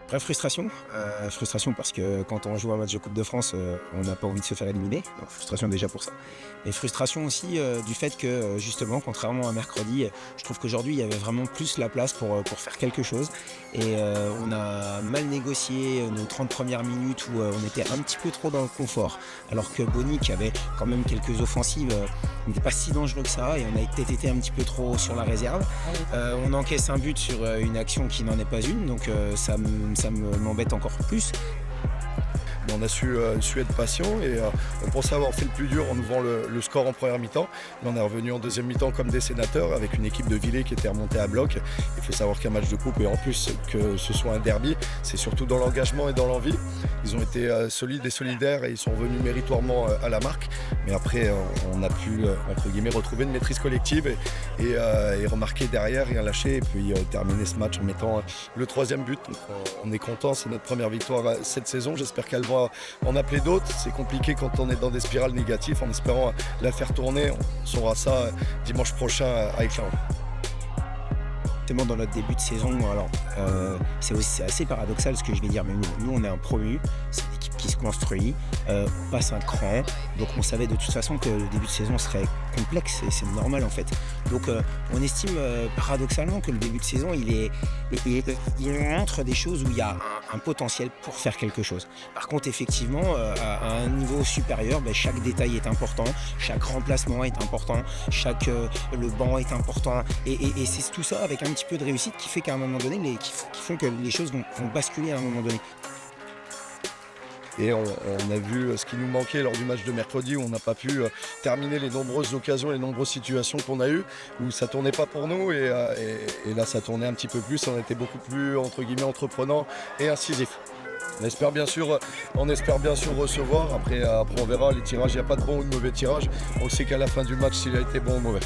Vraie frustration. Frustration parce que quand on joue un match de Coupe de France, on n'a pas envie de se faire éliminer. Donc frustration déjà pour ça. Et frustration aussi du fait que justement, contrairement à mercredi, je trouve qu'aujourd'hui il y avait vraiment plus la place pour faire quelque chose. Et on a mal négocié nos 30 premières minutes où on était un petit peu trop dans le confort. Alors que Boni, qui avait quand même quelques offensives, n'était pas si dangereux que ça. Et on a peut-être été un petit peu trop sur la réserve. On encaisse un but sur une action qui n'en est pas une. Donc ça m'embête encore plus. On a su être patient et on pensait avoir fait le plus dur en ouvrant le score en première mi-temps. Mais on est revenu en deuxième mi-temps comme des sénateurs avec une équipe de Villers qui était remontée à bloc. Il faut savoir qu'un match de coupe et en plus que ce soit un derby, c'est surtout dans l'engagement et dans l'envie. Ils ont été solides et solidaires et ils sont revenus méritoirement à la marque. Mais après, on a pu, entre guillemets, retrouver une maîtrise collective et remarquer derrière, rien lâcher et puis terminer ce match en mettant le troisième but. Donc, on est content, c'est notre première victoire cette saison. J'espère qu'elle va en appeler d'autres. C'est compliqué quand on est dans des spirales négatives. En espérant la faire tourner, on saura ça dimanche prochain à Éclaron. Dans notre début de saison, alors c'est assez paradoxal ce que je vais dire, mais nous on est un promu, c'est une équipe qui se construit, on passe un cran, donc on savait de toute façon que le début de saison serait complexe et c'est normal en fait. Donc on estime paradoxalement que le début de saison il montre des choses où il y a un potentiel pour faire quelque chose. Par contre effectivement à un niveau supérieur, chaque détail est important, chaque remplacement est important, le banc est important et c'est tout ça avec un petit peu de réussite qui fait qu'à un moment donné, qui font que les choses vont basculer à un moment donné. Et on a vu ce qui nous manquait lors du match de mercredi où on n'a pas pu terminer les nombreuses occasions, les nombreuses situations qu'on a eues où ça tournait pas pour nous et là ça tournait un petit peu plus, on était beaucoup plus entre guillemets entreprenant et incisif. On espère bien sûr recevoir, après on verra les tirages, il n'y a pas de bon ou de mauvais tirage, on sait qu'à la fin du match s'il a été bon ou mauvais.